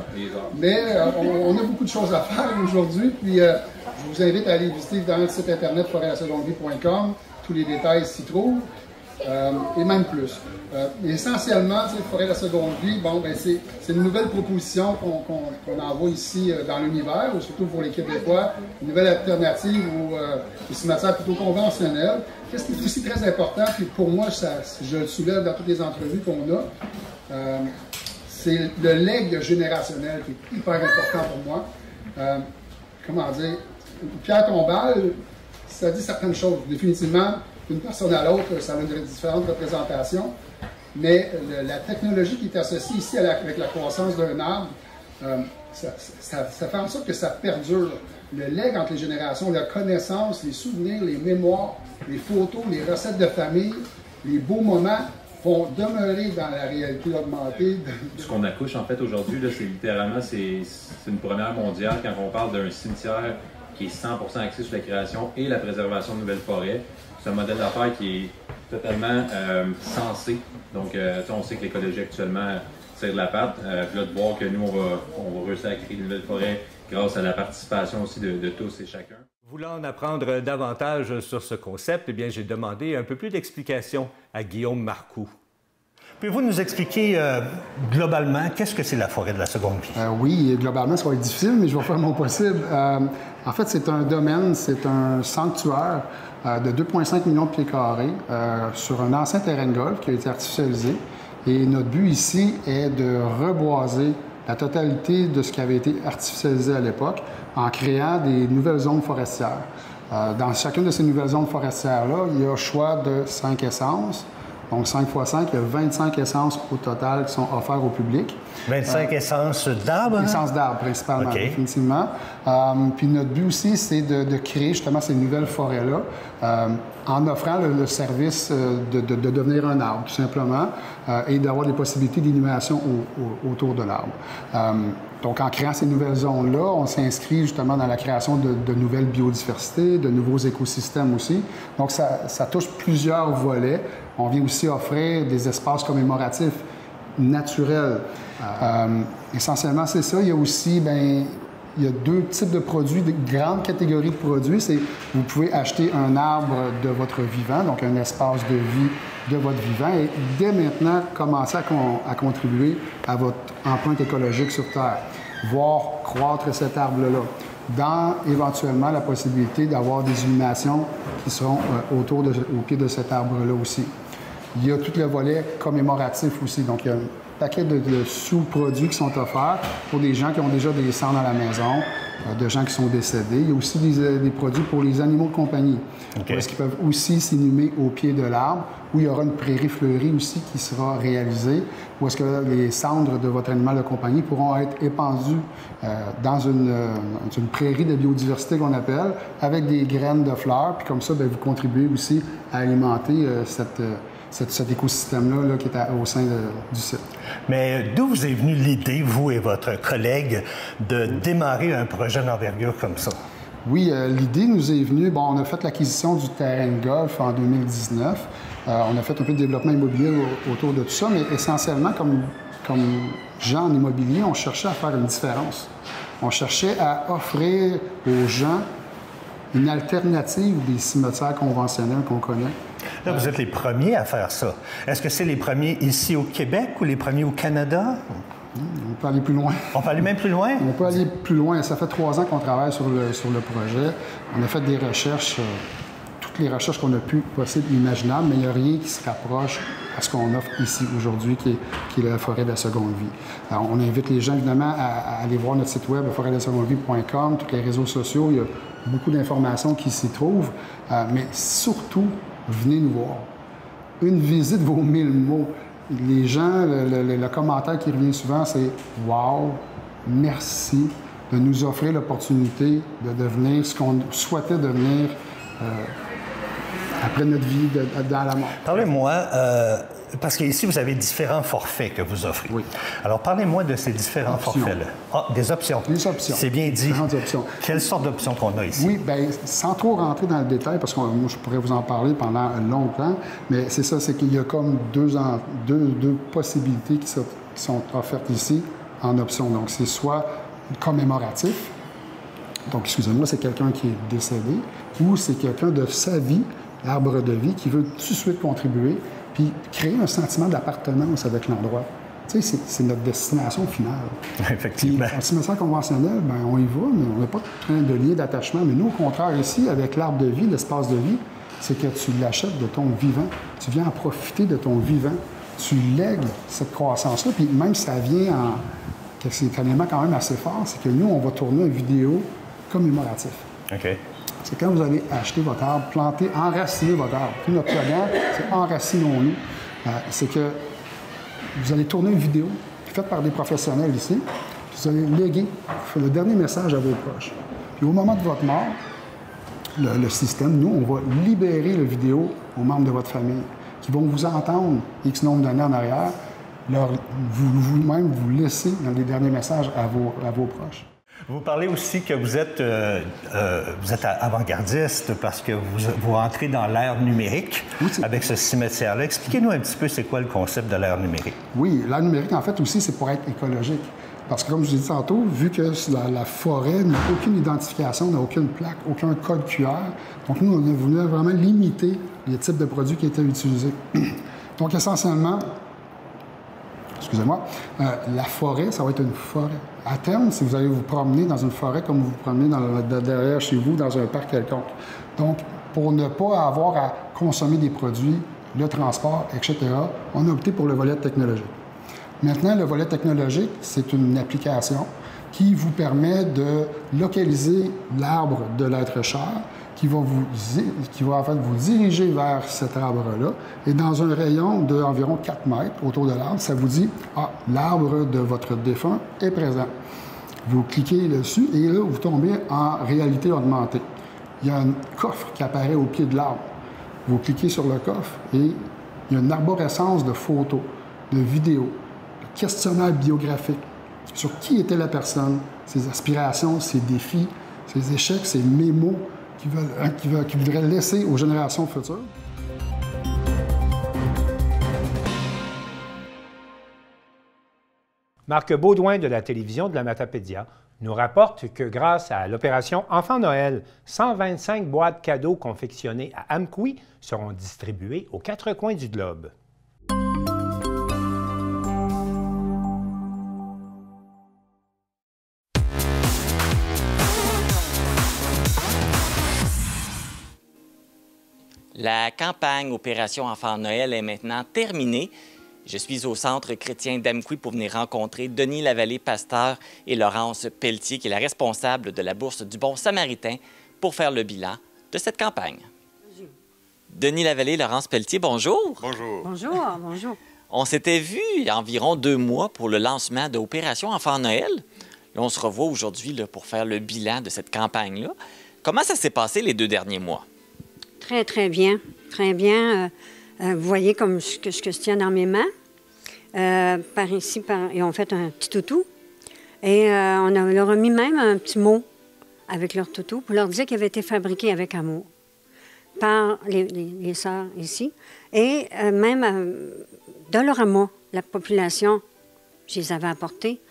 [SPEAKER 15] mais on a beaucoup de choses à faire aujourd'hui, puis je vous invite à aller visiter dans le site internet forêtlasegondevie.com, tous les détails s'y trouvent, et même plus. Essentiellement, Forêt de la Seconde Vie, bon, ben, c'est une nouvelle proposition qu'on envoie ici dans l'univers, surtout pour les Québécois, une nouvelle alternative aux cimetières plutôt conventionnels. Qu'est-ce qui est aussi très important, puis pour moi, je le soulève dans toutes les entrevues qu'on a, c'est le legs générationnel qui est hyper important pour moi. Comment dire, Pierre tombale, ça dit certaines choses. Définitivement, d'une personne à l'autre, ça a une différente représentation. Mais la technologie qui est associée ici avec la croissance d'un arbre, ça fait en sorte que ça perdure. Le legs entre les générations, la connaissance, les souvenirs, les mémoires, les photos, les recettes de famille, les beaux moments vont demeurer dans la réalité augmentée.
[SPEAKER 16] Ce qu'on accouche en fait aujourd'hui, c'est littéralement c'est une première mondiale quand on parle d'un cimetière qui est 100% axé sur la création et la préservation de nouvelles forêts. C'est un modèle d'affaires qui est totalement sensé. Donc, on sait que l'écologie actuellement tire de la patte. Puis là, de voir que nous, on va réussir à créer de nouvelles forêts grâce à la participation aussi de tous et chacun.
[SPEAKER 13] Voulant en apprendre davantage sur ce concept, eh bien, j'ai demandé un peu plus d'explications à Guillaume Marcoux.
[SPEAKER 17] Pouvez-vous nous expliquer globalement qu'est-ce que c'est la forêt de la seconde vie?
[SPEAKER 15] Oui, globalement, ça va être difficile, mais je vais faire mon possible. En fait, c'est un domaine, c'est un sanctuaire de 2,5 millions de pieds carrés sur un ancien terrain de golf qui a été artificialisé. Et notre but ici est de reboiser la totalité de ce qui avait été artificialisé à l'époque en créant des nouvelles zones forestières. Dans chacune de ces nouvelles zones forestières-là, il y a le choix de 5 essences. Donc, 5 x 5, il y a 25 essences au total qui sont offertes au public.
[SPEAKER 17] 25 essences d'arbres?
[SPEAKER 15] Essences d'arbres, principalement,
[SPEAKER 17] okay.
[SPEAKER 15] Définitivement. Puis notre but aussi, c'est de créer justement ces nouvelles forêts-là en offrant le service de devenir un arbre, tout simplement, et d'avoir des possibilités d'innovation autour de l'arbre. Donc, en créant ces nouvelles zones-là, on s'inscrit justement dans la création de nouvelles biodiversités, de nouveaux écosystèmes aussi. Donc, ça touche plusieurs volets. On vient aussi offrir des espaces commémoratifs naturels. Essentiellement, c'est ça. Il y a aussi, il y a 2 types de produits, de grandes catégories de produits. C'est vous pouvez acheter un arbre de votre vivant, donc un espace de vie de votre vivant, et dès maintenant, commencer à contribuer à votre empreinte écologique sur Terre, voir croître cet arbre-là, dans éventuellement la possibilité d'avoir des illuminations qui seront au pied de cet arbre-là aussi. Il y a tout le volet commémoratif aussi, donc il y a un paquet de sous-produits qui sont offerts pour des gens qui ont déjà des cendres à la maison, de gens qui sont décédés. Il y a aussi des produits pour les animaux de compagnie, où est-ce qu'ils peuvent aussi s'inhumer au pied de l'arbre, où il y aura une prairie fleurie aussi qui sera réalisée, où est-ce que les cendres de votre animal de compagnie pourront être épandues dans une prairie de biodiversité qu'on appelle, avec des graines de fleurs, puis comme ça, vous contribuez aussi à alimenter cet écosystème-là qui est au sein du site.
[SPEAKER 17] Mais d'où vous est venue l'idée, vous et votre collègue, de démarrer un projet d'envergure comme ça?
[SPEAKER 15] Oui, l'idée nous est venue... Bon, on a fait l'acquisition du terrain de golf en 2019. On a fait un peu de développement immobilier autour de tout ça, mais essentiellement, comme gens en immobilier, on cherchait à faire une différence. On cherchait à offrir aux gens une alternative des cimetières conventionnels qu'on connaît.
[SPEAKER 17] Là, vous êtes les premiers à faire ça. Est-ce que c'est les premiers ici au Québec ou les premiers au Canada?
[SPEAKER 15] On peut aller plus loin.
[SPEAKER 17] On peut aller même plus loin?
[SPEAKER 15] On peut aller plus loin. Ça fait 3 ans qu'on travaille sur le projet. On a fait des recherches, toutes les recherches qu'on a pu possibles, imaginables, mais il n'y a rien qui se rapproche à ce qu'on offre ici aujourd'hui, qui est la forêt de la seconde vie. Alors, on invite les gens, évidemment, à aller voir notre site web, forêtdelasegondevie.com, tous les réseaux sociaux. Il y a beaucoup d'informations qui s'y trouvent, mais surtout, venez nous voir. Une visite vaut 1000 mots. Les gens, le commentaire qui revient souvent, c'est « Wow, merci de nous offrir l'opportunité de devenir ce qu'on souhaitait devenir après notre vie dans la mort. »
[SPEAKER 17] Parlez-moi, parce qu'ici, vous avez différents forfaits que vous offrez. Oui. Alors, parlez-moi de ces différents forfaits-là. Ah, des options.
[SPEAKER 15] Les options.
[SPEAKER 17] C'est bien dit.
[SPEAKER 15] Différentes options.
[SPEAKER 17] Quelles sortes d'options qu'on a ici?
[SPEAKER 15] Oui, bien, sans trop rentrer dans le détail, parce que moi, je pourrais vous en parler pendant longtemps, mais c'est ça, c'est qu'il y a comme deux possibilités qui sont offertes ici en option. Donc, c'est soit commémoratif, donc, excusez-moi, c'est quelqu'un qui est décédé, ou c'est quelqu'un de sa vie, l'arbre de vie, qui veut tout de suite contribuer, puis créer un sentiment d'appartenance avec l'endroit. Tu sais, c'est notre destination finale.
[SPEAKER 17] Effectivement.
[SPEAKER 15] Puis, en cimetière conventionnel, bien, on y va, mais on n'a pas de lien d'attachement. Mais nous, au contraire, ici, avec l'arbre de vie, l'espace de vie, c'est que tu l'achètes de ton vivant. Tu viens en profiter de ton vivant. Tu lègues cette croissance-là, puis même ça vient en... C'est un élément quand même assez fort, c'est que nous, on va tourner une vidéo commémorative.
[SPEAKER 17] OK.
[SPEAKER 15] C'est quand vous allez acheter votre arbre, planter, enraciner votre arbre. Puis notre slogan, c'est « Enracinons-nous ». C'est que vous allez tourner une vidéo faite par des professionnels ici, puis vous allez léguer le dernier message à vos proches. Puis au moment de votre mort, le système, nous, on va libérer la vidéo aux membres de votre famille qui vont vous entendre X nombre d'années en arrière, vous-même vous laissez dans les derniers messages à vos proches.
[SPEAKER 17] Vous parlez aussi que vous êtes avant-gardiste parce que vous rentrez dans l'ère numérique avec ce cimetière-là. Expliquez-nous un petit peu c'est quoi le concept de l'ère numérique.
[SPEAKER 15] Oui, l'ère numérique, en fait, aussi, c'est pour être écologique. Parce que, comme je l'ai dit tantôt, vu que la forêt n'a aucune identification, n'a aucune plaque, aucun code QR, donc nous, on a voulu vraiment limiter les types de produits qui étaient utilisés. Donc, essentiellement, excusez-moi, la forêt, ça va être une forêt. À terme, si vous allez vous promener dans une forêt comme vous vous promenez derrière chez vous, dans un parc quelconque. Donc, pour ne pas avoir à consommer des produits, le transport, etc., on a opté pour le volet technologique. Maintenant, le volet technologique, c'est une application qui vous permet de localiser l'arbre de l'être cher, qui va en fait vous diriger vers cet arbre-là. Et dans un rayon d'environ 4 mètres autour de l'arbre, ça vous dit « Ah, l'arbre de votre défunt est présent ». Vous cliquez dessus et là, vous tombez en réalité augmentée. Il y a un coffre qui apparaît au pied de l'arbre. Vous cliquez sur le coffre et il y a une arborescence de photos, de vidéos, de questionnaires biographiques sur qui était la personne, ses aspirations, ses défis, ses échecs, ses mémos qu'il voudrait laisser aux générations futures.
[SPEAKER 1] Marc Baudouin de la télévision de la Matapédia nous rapporte que grâce à l'opération Enfant Noël, 125 boîtes cadeaux confectionnées à Amqui seront distribuées aux 4 coins du globe.
[SPEAKER 18] La campagne Opération Enfant Noël est maintenant terminée. Je suis au Centre chrétien d'Amqui pour venir rencontrer Denis Lavallée-Pasteur et Laurence Pelletier, qui est la responsable de la Bourse du Bon Samaritain, pour faire le bilan de cette campagne. Bonjour. Denis Lavallée, Laurence Pelletier, bonjour.
[SPEAKER 19] Bonjour.
[SPEAKER 20] Bonjour, bonjour.
[SPEAKER 18] On s'était vu il y a environ 2 mois pour le lancement de Opération Enfant Noël. Là, on se revoit aujourd'hui pour faire le bilan de cette campagne-là. Comment ça s'est passé les 2 derniers mois?
[SPEAKER 20] Très, très bien. Très bien. Vous voyez comme ce que je tiens dans mes mains. Par ici, ils ont fait un petit toutou. Et on leur a mis même un petit mot avec leur toutou pour leur dire qu'il avait été fabriqué avec amour par les sœurs ici. Et même de leur amour, la population, je les avais apportés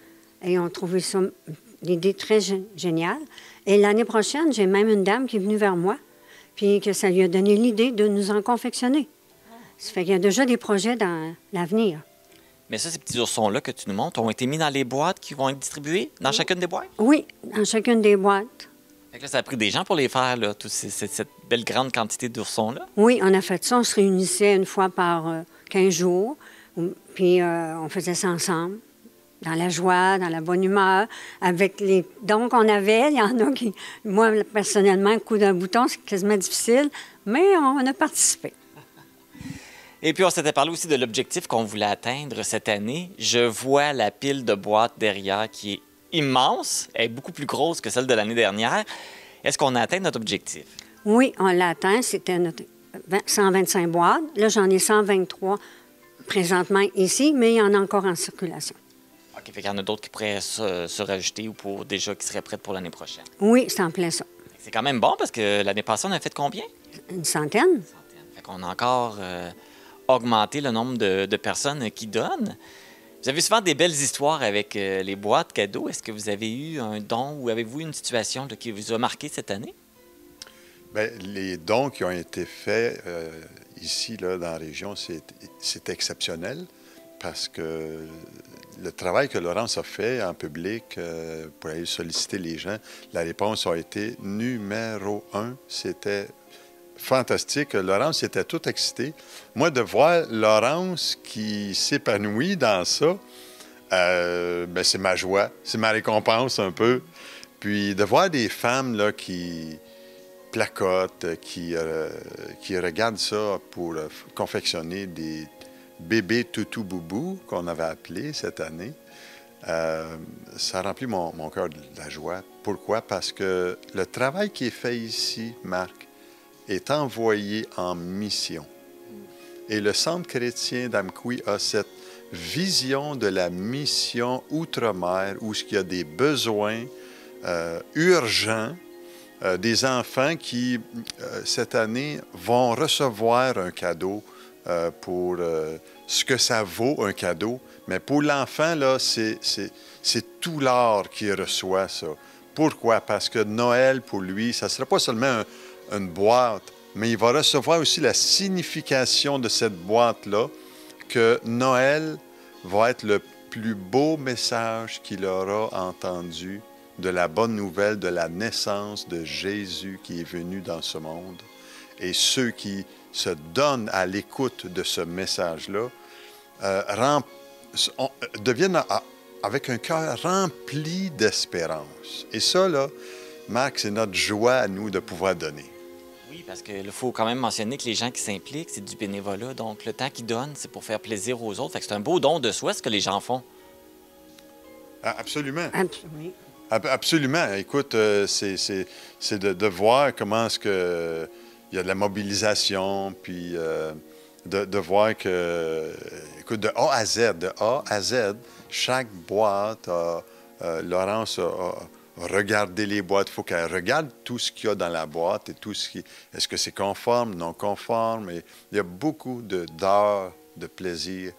[SPEAKER 20] et ont trouvé ça, l'idée très géniale. Et l'année prochaine, j'ai même une dame qui est venue vers moi, puis que ça lui a donné l'idée de nous en confectionner. Ça fait qu'il y a déjà des projets dans l'avenir.
[SPEAKER 18] Mais ça, ces petits oursons-là que tu nous montres ont été mis dans les boîtes qui vont être distribuées dans chacune des boîtes?
[SPEAKER 20] Oui, dans chacune des boîtes.
[SPEAKER 18] Fait que là, ça a pris des gens pour les faire, là, cette belle grande quantité d'oursons-là?
[SPEAKER 20] Oui, on a fait ça. On se réunissait une fois par 15 jours, puis on faisait ça ensemble, dans la joie, dans la bonne humeur, avec les dons qu'on avait. Il y en a qui, moi, personnellement, le coup d'un bouton, c'est quasiment difficile, mais on a participé.
[SPEAKER 18] Et puis, on s'était parlé aussi de l'objectif qu'on voulait atteindre cette année. Je vois la pile de boîtes derrière qui est immense. Elle est beaucoup plus grosse que celle de l'année dernière. Est-ce qu'on a atteint notre objectif?
[SPEAKER 20] Oui, on l'a atteint. C'était notre 125 boîtes. Là, j'en ai 123 présentement ici, mais il y en a encore en circulation.
[SPEAKER 18] OK, fait qu'il y en a d'autres qui pourraient se rajouter ou qui seraient prêtes pour l'année prochaine.
[SPEAKER 20] Oui, c'est en plein ça.
[SPEAKER 18] C'est quand même bon parce que l'année passée, on a fait combien?
[SPEAKER 20] Une centaine.
[SPEAKER 18] Fait qu'on a encore augmenté le nombre de personnes qui donnent. Vous avez souvent des belles histoires avec les boîtes cadeaux. Est-ce que vous avez eu un don ou avez-vous une situation qui vous a marqué cette année?
[SPEAKER 19] Bien, les dons qui ont été faits ici, là, dans la région, c'est exceptionnel parce que le travail que Laurence a fait en public pour aller solliciter les gens, la réponse a été numéro 1. C'était fantastique. Laurence était toute excitée. Moi, de voir Laurence qui s'épanouit dans ça, bien, c'est ma joie, c'est ma récompense un peu. Puis de voir des femmes là, qui placotent, qui regardent ça pour confectionner des bébés toutou boubou qu'on avait appelés cette année, ça remplit mon cœur de la joie. Pourquoi? Parce que le travail qui est fait ici, Marc, est envoyé en mission. Et le Centre chrétien d'Amqui a cette vision de la mission outre-mer où il y a des besoins urgents, des enfants qui, cette année, vont recevoir un cadeau pour ce que ça vaut, un cadeau. Mais pour l'enfant, là, c'est tout l'or qui reçoit ça. Pourquoi? Parce que Noël, pour lui, ça ne sera pas seulement une boîte, mais il va recevoir aussi la signification de cette boîte-là, que Noël va être le plus beau message qu'il aura entendu de la bonne nouvelle de la naissance de Jésus qui est venu dans ce monde. Et ceux qui se donnent à l'écoute de ce message-là deviennent avec un cœur rempli d'espérance. Et ça, là, Marc, c'est notre joie à nous de pouvoir donner.
[SPEAKER 18] Oui, parce qu'il faut quand même mentionner que les gens qui s'impliquent, c'est du bénévolat. Donc, le temps qu'ils donnent, c'est pour faire plaisir aux autres. Fait que c'est un beau don de soi, ce que les gens font.
[SPEAKER 19] Absolument.
[SPEAKER 20] Oui.
[SPEAKER 19] Absolument. Écoute, c'est de voir comment est-ce que il y a de la mobilisation, puis de voir que, écoute, de A à Z, chaque boîte, Laurence a regardé les boîtes. Il faut qu'elle regarde tout ce qu'il y a dans la boîte et tout ce qui... Est-ce que c'est conforme, non conforme? Et il y a beaucoup d'heures de plaisir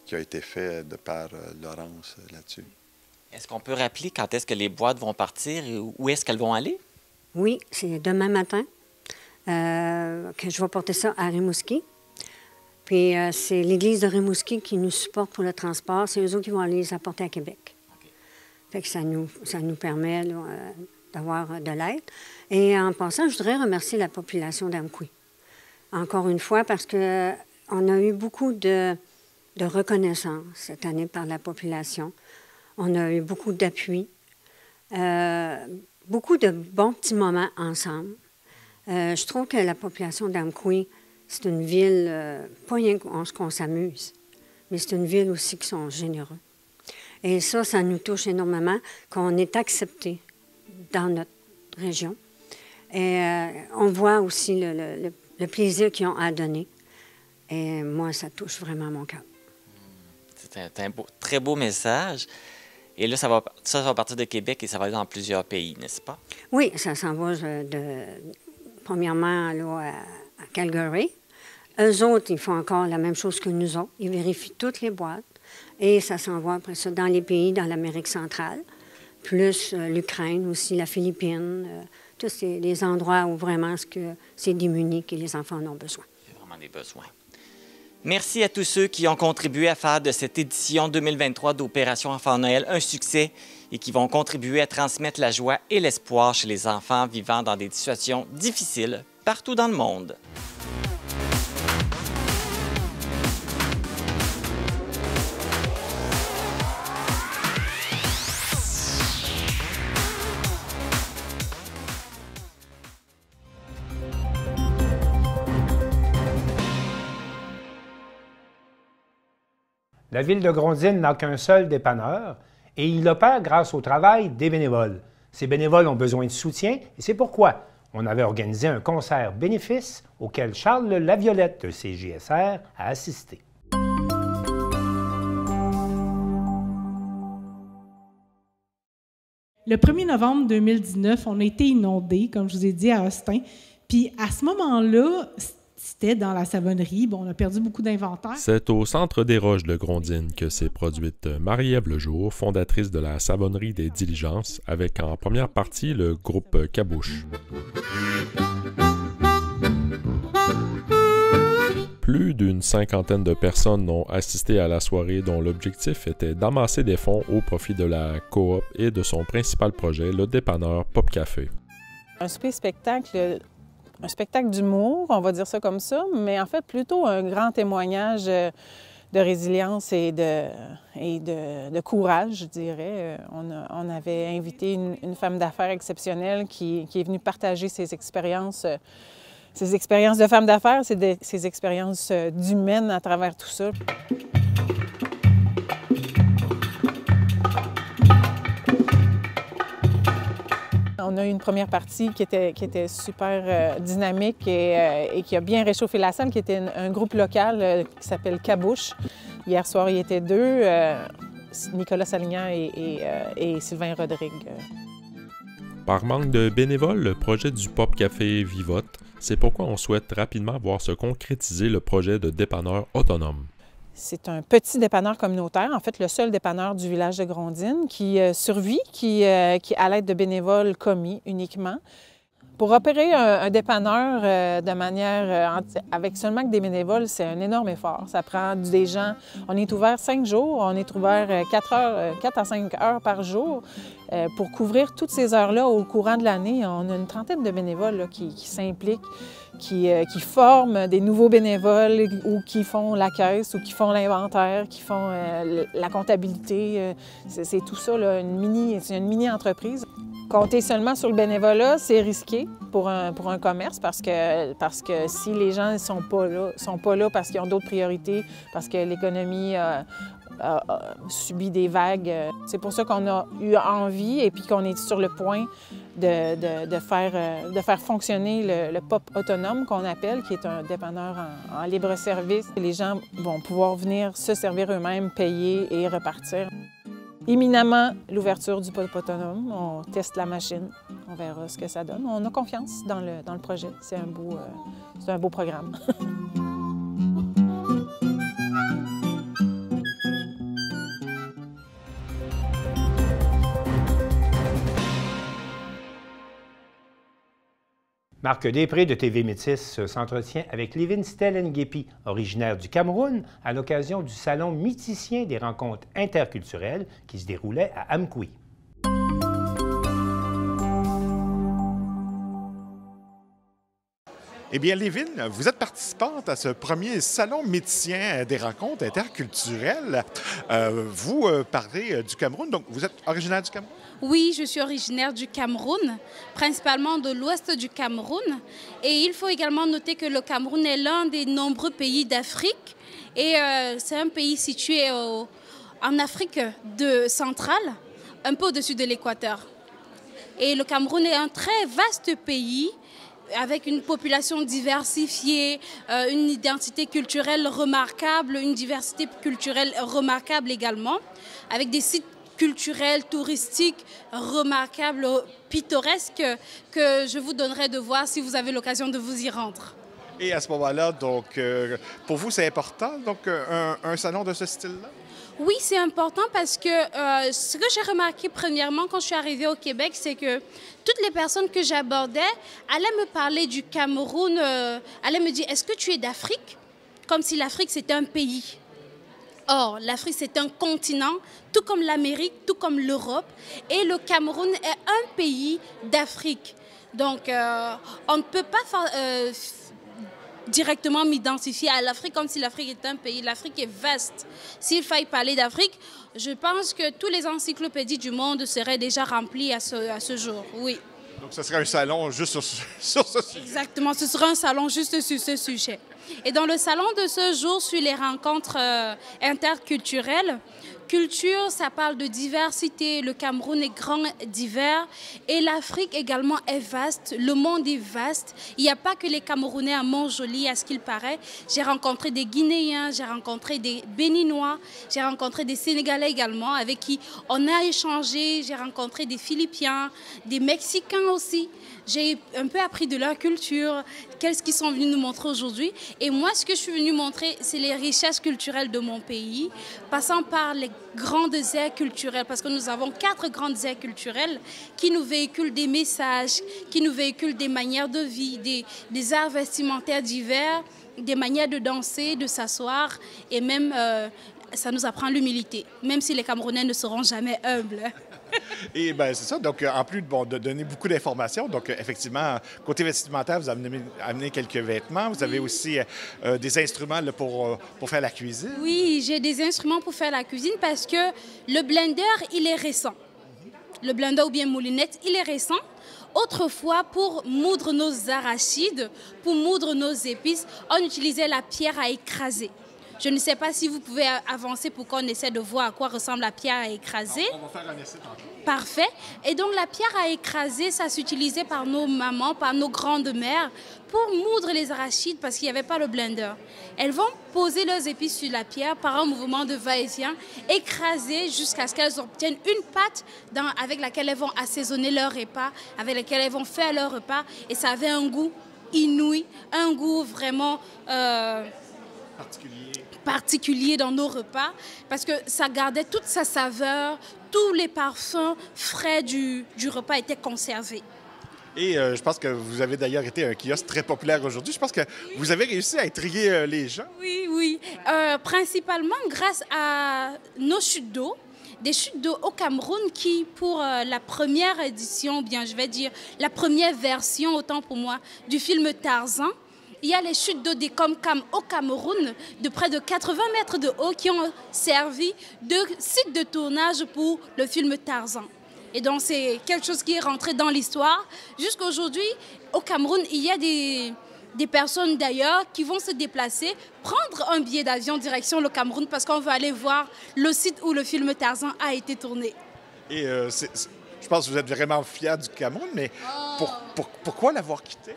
[SPEAKER 19] qui a été fait de par Laurence là-dessus.
[SPEAKER 18] Est-ce qu'on peut rappeler quand est-ce que les boîtes vont partir et où est-ce qu'elles vont aller?
[SPEAKER 20] Oui, c'est demain matin que je vais porter ça à Rimouski. Puis c'est l'Église de Rimouski qui nous supporte pour le transport. C'est eux autres qui vont aller les apporter à Québec. Okay. Fait que ça nous permet d'avoir de l'aide. Et en passant, je voudrais remercier la population d'Amqui. Encore une fois, parce qu'on a eu beaucoup de reconnaissance cette année par la population. On a eu beaucoup d'appui, beaucoup de bons petits moments ensemble. Je trouve que la population d'Amqui, c'est une ville, pas rien qu'on s'amuse, mais c'est une ville aussi qui sont généreux. Et ça nous touche énormément, qu'on est accepté dans notre région. Et on voit aussi le plaisir qu'ils ont à donner. Et moi, ça touche vraiment mon cœur.
[SPEAKER 18] C'est un très beau message. Et là, ça va partir de Québec et ça va aller dans plusieurs pays, n'est-ce pas?
[SPEAKER 20] Oui, ça s'en va premièrement là, à Calgary. Eux autres, ils font encore la même chose que nous autres. Ils vérifient toutes les boîtes et ça s'en va après ça dans les pays, dans l'Amérique centrale, plus l'Ukraine aussi, la Philippine, tous les endroits où vraiment c'est démuni et les enfants en ont besoin.
[SPEAKER 18] Il y a vraiment des besoins. Merci à tous ceux qui ont contribué à faire de cette édition 2023 d'Opération Enfant Noël un succès et qui vont contribuer à transmettre la joie et l'espoir chez les enfants vivant dans des situations difficiles partout dans le monde.
[SPEAKER 1] La ville de Grondines n'a qu'un seul dépanneur et il opère grâce au travail des bénévoles. Ces bénévoles ont besoin de soutien et c'est pourquoi on avait organisé un concert bénéfice auquel Charles Laviolette de CJSR a assisté.
[SPEAKER 21] Le 1er novembre 2019, on a été inondés, comme je vous ai dit, à Austin. Puis à ce moment-là, c'était dans la savonnerie. Bon, on a perdu beaucoup d'inventaire.
[SPEAKER 22] C'est au Centre des Roches de Grondines que s'est produite Marie-Ève Lejour, fondatrice de la savonnerie des Diligences, avec en première partie le groupe Cabouche. Plus d'une cinquantaine de personnes ont assisté à la soirée dont l'objectif était d'amasser des fonds au profit de la coop et de son principal projet, le dépanneur Pop Café.
[SPEAKER 23] Un souper-spectacle, un spectacle d'humour, on va dire ça comme ça, mais en fait plutôt un grand témoignage de résilience et de courage, je dirais. On avait invité une femme d'affaires exceptionnelle qui est venue partager ses expériences de femme d'affaires, ses expériences d'humaine à travers tout ça. On a eu une première partie qui était super dynamique et qui a bien réchauffé la salle, qui était un groupe local qui s'appelle Cabouche. Hier soir, il y était deux, Nicolas Salignan et Sylvain Rodrigue.
[SPEAKER 22] Par manque de bénévoles, le projet du Pop Café vivote. C'est pourquoi on souhaite rapidement voir se concrétiser le projet de dépanneur autonome.
[SPEAKER 23] C'est un petit dépanneur communautaire, en fait le seul dépanneur du village de Grondines qui survit, qui à l'aide de bénévoles commis uniquement. Pour opérer un dépanneur de manière avec seulement que des bénévoles, c'est un énorme effort. Ça prend des gens. On est ouvert 5 jours, on est ouvert 4 à 5 heures par jour. Pour couvrir toutes ces heures-là au courant de l'année, on a une trentaine de bénévoles là, qui s'impliquent, qui forment des nouveaux bénévoles ou qui font la caisse ou qui font l'inventaire, qui font la comptabilité. C'est tout ça, là, c'est une mini-entreprise. Compter seulement sur le bénévolat, c'est risqué pour un commerce parce que si les gens ne sont pas là parce qu'ils ont d'autres priorités, parce que l'économie a subi des vagues. C'est pour ça qu'on a eu envie et puis qu'on est sur le point de faire fonctionner le POP autonome qu'on appelle, qui est un dépanneur en libre service. Les gens vont pouvoir venir se servir eux-mêmes, payer et repartir. Imminemment, l'ouverture du POP autonome. On teste la machine, on verra ce que ça donne. On a confiance dans le projet. C'est un beau programme.
[SPEAKER 1] Marc Després de TV Métis s'entretient avec Lévin Stellengepi, originaire du Cameroun, à l'occasion du Salon mythicien des rencontres interculturelles qui se déroulait à Amkoui.
[SPEAKER 4] Eh bien, Lévin, vous êtes participante à ce premier Salon mythicien des rencontres interculturelles. Vous parlez du Cameroun, donc vous êtes originaire du Cameroun?
[SPEAKER 5] Oui, je suis originaire du Cameroun, principalement de l'ouest du Cameroun. Et il faut également noter que le Cameroun est l'un des nombreux pays d'Afrique. Et c'est un pays situé en Afrique centrale, un peu au-dessus de l'équateur. Et le Cameroun est un très vaste pays, avec une population diversifiée, une identité culturelle remarquable, une diversité culturelle remarquable également, avec des sites culturels, touristiques remarquables, pittoresques, que je vous donnerai de voir si vous avez l'occasion de vous y rendre.
[SPEAKER 4] Et à ce moment-là, donc, pour vous, c'est important, donc, un salon de ce style-là?
[SPEAKER 5] Oui, c'est important parce que ce que j'ai remarqué premièrement quand je suis arrivée au Québec, c'est que toutes les personnes que j'abordais allaient me parler du Cameroun, allaient me dire « Est-ce que tu es d'Afrique ?» Comme si l'Afrique, c'était un pays. Or, l'Afrique, c'est un continent, tout comme l'Amérique, tout comme l'Europe. Et le Cameroun est un pays d'Afrique. Donc, on ne peut pas directement m'identifier à l'Afrique comme si l'Afrique était un pays. L'Afrique est vaste. S'il fallait parler d'Afrique, je pense que tous les encyclopédies du monde seraient déjà remplies à ce jour, oui.
[SPEAKER 4] Donc, ce serait un salon juste sur ce sujet.
[SPEAKER 5] Exactement, ce sera un salon juste sur ce sujet. Et dans le salon de ce jour, sur les rencontres interculturelles, culture, ça parle de diversité. Le Cameroun est grand, divers. Et l'Afrique également est vaste. Le monde est vaste. Il n'y a pas que les Camerounais à Montjoli, à ce qu'il paraît. J'ai rencontré des Guinéens, j'ai rencontré des Béninois, j'ai rencontré des Sénégalais également, avec qui on a échangé. J'ai rencontré des Philippiens, des Mexicains aussi. J'ai un peu appris de leur culture, qu'est-ce qu'ils sont venus nous montrer aujourd'hui. Et moi, ce que je suis venue montrer, c'est les richesses culturelles de mon pays, passant par les grandes aires culturelles, parce que nous avons 4 grandes aires culturelles qui nous véhiculent des messages, qui nous véhiculent des manières de vie, des arts vestimentaires divers, des manières de danser, de s'asseoir, et même ça nous apprend l'humilité, même si les Camerounais ne seront jamais humbles.
[SPEAKER 4] Et bien, c'est ça. Donc, en plus de donner beaucoup d'informations, donc effectivement, côté vestimentaire, vous avez amené quelques vêtements. Vous avez aussi des instruments là, pour faire la cuisine.
[SPEAKER 5] Oui, j'ai des instruments pour faire la cuisine parce que le blender, il est récent. Le blender ou bien moulinette, il est récent. Autrefois, pour moudre nos arachides, pour moudre nos épices, on utilisait la pierre à écraser. Je ne sais pas si vous pouvez avancer pour qu'on essaie de voir à quoi ressemble la pierre à écraser.
[SPEAKER 4] On va faire un essai tantôt.
[SPEAKER 5] Parfait. Et donc, la pierre à écraser, ça s'utilisait par nos mamans, par nos grandes-mères pour moudre les arachides parce qu'il n'y avait pas le blender. Elles vont poser leurs épices sur la pierre par un mouvement de va-et-vient, écraser jusqu'à ce qu'elles obtiennent une pâte avec laquelle elles vont assaisonner leur repas, avec laquelle elles vont faire leur repas. Et ça avait un goût inouï, un goût vraiment particulier dans nos repas parce que ça gardait toute sa saveur, tous les parfums frais du repas étaient conservés.
[SPEAKER 4] Et je pense que vous avez d'ailleurs été un kiosque très populaire aujourd'hui. Je pense que vous avez réussi à intriguer les gens.
[SPEAKER 5] Oui, oui. Principalement grâce à nos chutes d'eau. Des chutes d'eau au Cameroun qui, pour la première édition, bien je vais dire la première version, autant pour moi, du film Tarzan, il y a les chutes d'eau des Comcam au Cameroun de près de 80 mètres de haut qui ont servi de site de tournage pour le film Tarzan. Et donc c'est quelque chose qui est rentré dans l'histoire. Jusqu'aujourd'hui, au Cameroun, il y a des personnes d'ailleurs qui vont se déplacer, prendre un billet d'avion direction le Cameroun parce qu'on veut aller voir le site où le film Tarzan a été tourné.
[SPEAKER 4] Et je pense que vous êtes vraiment fiers du Cameroun, mais pourquoi l'avoir quitté?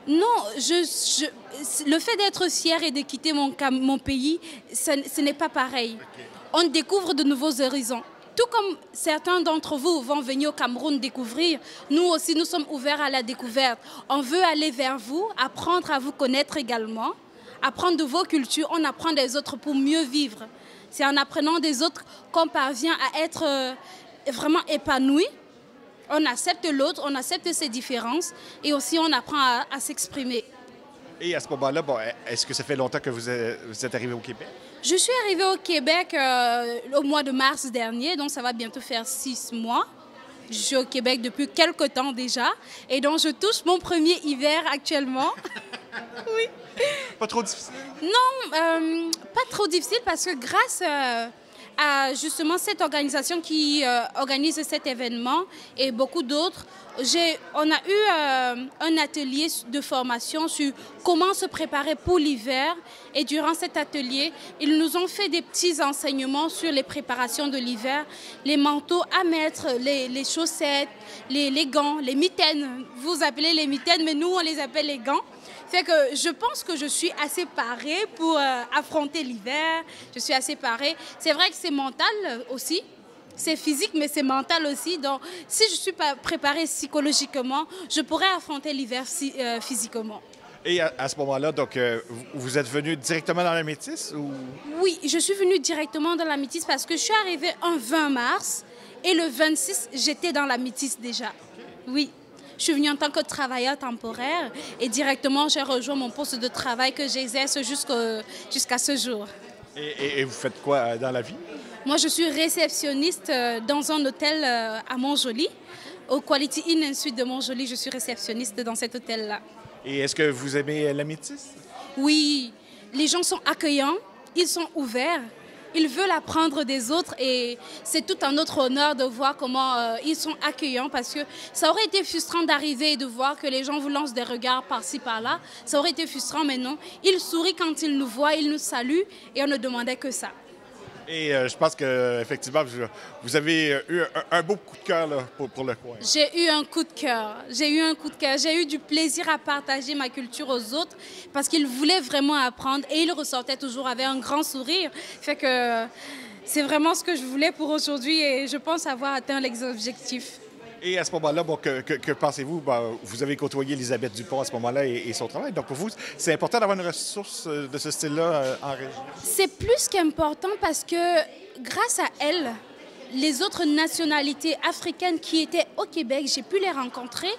[SPEAKER 5] Non, le fait d'être fier et de quitter mon pays, ce n'est pas pareil. Okay. On découvre de nouveaux horizons. Tout comme certains d'entre vous vont venir au Cameroun découvrir, nous aussi, nous sommes ouverts à la découverte. On veut aller vers vous, apprendre à vous connaître également, apprendre de vos cultures, on apprend des autres pour mieux vivre. C'est en apprenant des autres qu'on parvient à être vraiment épanoui. On accepte l'autre, on accepte ses différences et aussi on apprend à s'exprimer.
[SPEAKER 4] Et à ce moment-là, est-ce que ça fait longtemps que vous êtes arrivé au Québec?
[SPEAKER 5] Je suis arrivée au Québec au mois de mars dernier, donc ça va bientôt faire 6 mois. Je suis au Québec depuis quelque temps déjà et donc je touche mon premier hiver actuellement. Oui.
[SPEAKER 4] Pas trop difficile?
[SPEAKER 5] Non, pas trop difficile parce que grâce à justement cette organisation qui organise cet événement et beaucoup d'autres, on a eu un atelier de formation sur comment se préparer pour l'hiver. Et durant cet atelier, ils nous ont fait des petits enseignements sur les préparations de l'hiver, les manteaux à mettre, les chaussettes, les gants, les mitaines. Vous appelez les mitaines, mais nous, on les appelle les gants. Fait que je pense que je suis assez parée pour affronter l'hiver. Je suis assez parée. C'est vrai que c'est mental aussi. C'est physique, mais c'est mental aussi. Donc, si je ne suis pas préparée psychologiquement, je pourrais affronter l'hiver physiquement.
[SPEAKER 4] Et à ce moment-là, donc, vous êtes venu directement dans la Métis? Ou...
[SPEAKER 5] Oui, je suis venue directement dans la Métis parce que je suis arrivée un 20 mars et le 26, j'étais dans la Métis déjà. Oui. Je suis venue en tant que travailleur temporaire et directement, j'ai rejoint mon poste de travail que j'exerce jusqu'à ce jour.
[SPEAKER 4] Et vous faites quoi dans la vie?
[SPEAKER 5] Moi, je suis réceptionniste dans un hôtel à Montjoly. Au Quality Inn and Suite de Montjoly, je suis réceptionniste dans cet hôtel-là.
[SPEAKER 4] Et est-ce que vous aimez la Métis?
[SPEAKER 5] Oui, les gens sont accueillants, ils sont ouverts. Ils veulent apprendre des autres et c'est tout un autre honneur de voir comment ils sont accueillants parce que ça aurait été frustrant d'arriver et de voir que les gens vous lancent des regards par-ci, par-là. Ça aurait été frustrant, mais non. Ils sourient quand ils nous voient, ils nous saluent et on ne demandait que ça.
[SPEAKER 4] Et je pense qu'effectivement, vous avez eu un beau coup de cœur là, pour le coin.
[SPEAKER 5] J'ai eu un coup de cœur. J'ai eu du plaisir à partager ma culture aux autres parce qu'ils voulaient vraiment apprendre et ils ressortaient toujours avec un grand sourire. Fait que c'est vraiment ce que je voulais pour aujourd'hui et je pense avoir atteint les objectifs.
[SPEAKER 4] Et à ce moment-là, que pensez-vous? Vous avez côtoyé Elisabeth Dupont à ce moment-là et son travail. Donc, pour vous, c'est important d'avoir une ressource de ce style-là en région?
[SPEAKER 5] C'est plus qu'important parce que grâce à elle, les autres nationalités africaines qui étaient au Québec, j'ai pu les rencontrer.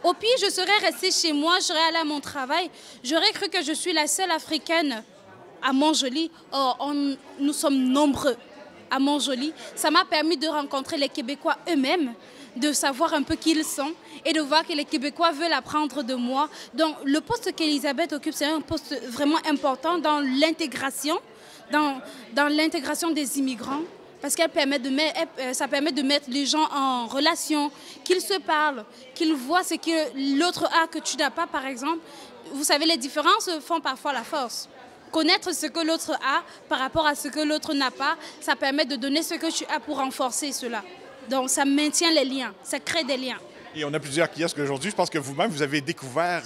[SPEAKER 5] Au pire, je serais restée chez moi, j'aurais allé à mon travail. J'aurais cru que je suis la seule africaine à Montjoly. Or, nous sommes nombreux à Montjoly. Ça m'a permis de rencontrer les Québécois eux-mêmes, de savoir un peu qui ils sont et de voir que les Québécois veulent apprendre de moi. Donc, le poste qu'Elisabeth occupe, c'est un poste vraiment important dans l'intégration, dans l'intégration des immigrants, parce qu'elle permet ça permet de mettre les gens en relation, qu'ils se parlent, qu'ils voient ce que l'autre a que tu n'as pas, par exemple. Vous savez, les différences font parfois la force. Connaître ce que l'autre a par rapport à ce que l'autre n'a pas, ça permet de donner ce que tu as pour renforcer cela. Donc, ça maintient les liens, ça crée des liens.
[SPEAKER 4] Et on a plusieurs kiosques aujourd'hui. Je pense que vous-même, vous avez découvert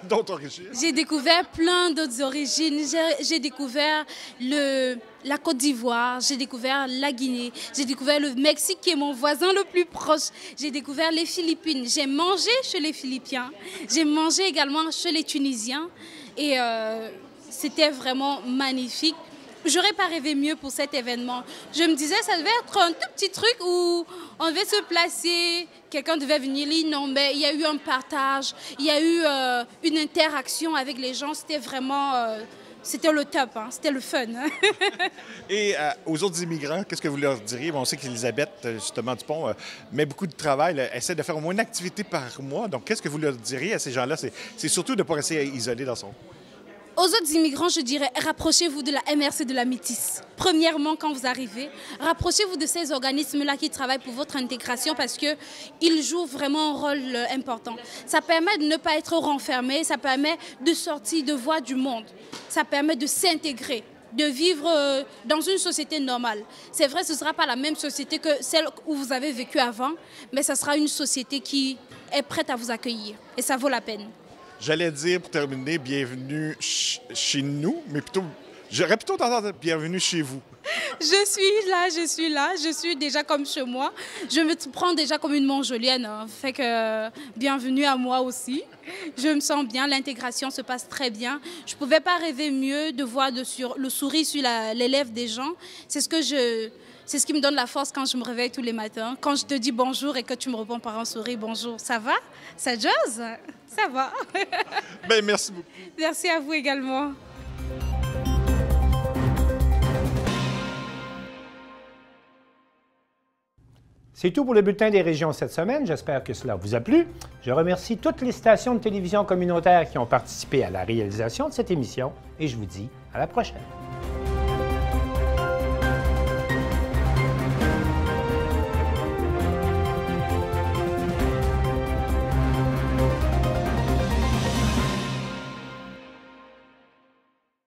[SPEAKER 4] d'autres origines.
[SPEAKER 5] J'ai découvert plein d'autres origines. J'ai découvert la Côte d'Ivoire, j'ai découvert la Guinée, j'ai découvert le Mexique qui est mon voisin le plus proche. J'ai découvert les Philippines. J'ai mangé chez les Philippiens. J'ai mangé également chez les Tunisiens. Et c'était vraiment magnifique. j'aurais pas rêvé mieux pour cet événement. Je me disais, ça devait être un tout petit truc où on devait se placer, quelqu'un devait venir lire. Non, mais il y a eu un partage, il y a eu une interaction avec les gens. C'était vraiment... c'était le top, hein? C'était le fun.
[SPEAKER 4] Et aux autres immigrants, qu'est-ce que vous leur diriez? Bon, on sait qu'Elisabeth, justement, Dupont, met beaucoup de travail, là, essaie de faire au moins une activité par mois. Donc, qu'est-ce que vous leur diriez à ces gens-là? C'est surtout de ne pas rester isolé dans son...
[SPEAKER 5] Aux autres immigrants, je dirais, rapprochez-vous de la MRC de la Métis. Premièrement, quand vous arrivez, rapprochez-vous de ces organismes-là qui travaillent pour votre intégration parce qu'ils jouent vraiment un rôle important. Ça permet de ne pas être renfermé, ça permet de sortir, de voir du monde. Ça permet de s'intégrer, de vivre dans une société normale. C'est vrai, ce ne sera pas la même société que celle où vous avez vécu avant, mais ce sera une société qui est prête à vous accueillir et ça vaut la peine.
[SPEAKER 4] J'allais dire, pour terminer, bienvenue chez nous, mais plutôt, j'aurais plutôt tendance à dire bienvenue chez vous.
[SPEAKER 5] Je suis déjà comme chez moi. Je me prends déjà comme une Montjolienne. Hein. Fait que bienvenue à moi aussi. Je me sens bien, l'intégration se passe très bien. Je ne pouvais pas rêver mieux de voir le sourire sur les lèvres des gens. C'est ce qui me donne la force quand je me réveille tous les matins. Quand je te dis bonjour et que tu me réponds par un sourire, bonjour, ça va? Ça jase? Ça va.
[SPEAKER 4] Ben, merci beaucoup.
[SPEAKER 5] Merci à vous également.
[SPEAKER 1] C'est tout pour le bulletin des régions cette semaine. J'espère que cela vous a plu. Je remercie toutes les stations de télévision communautaires qui ont participé à la réalisation de cette émission et je vous dis à la prochaine.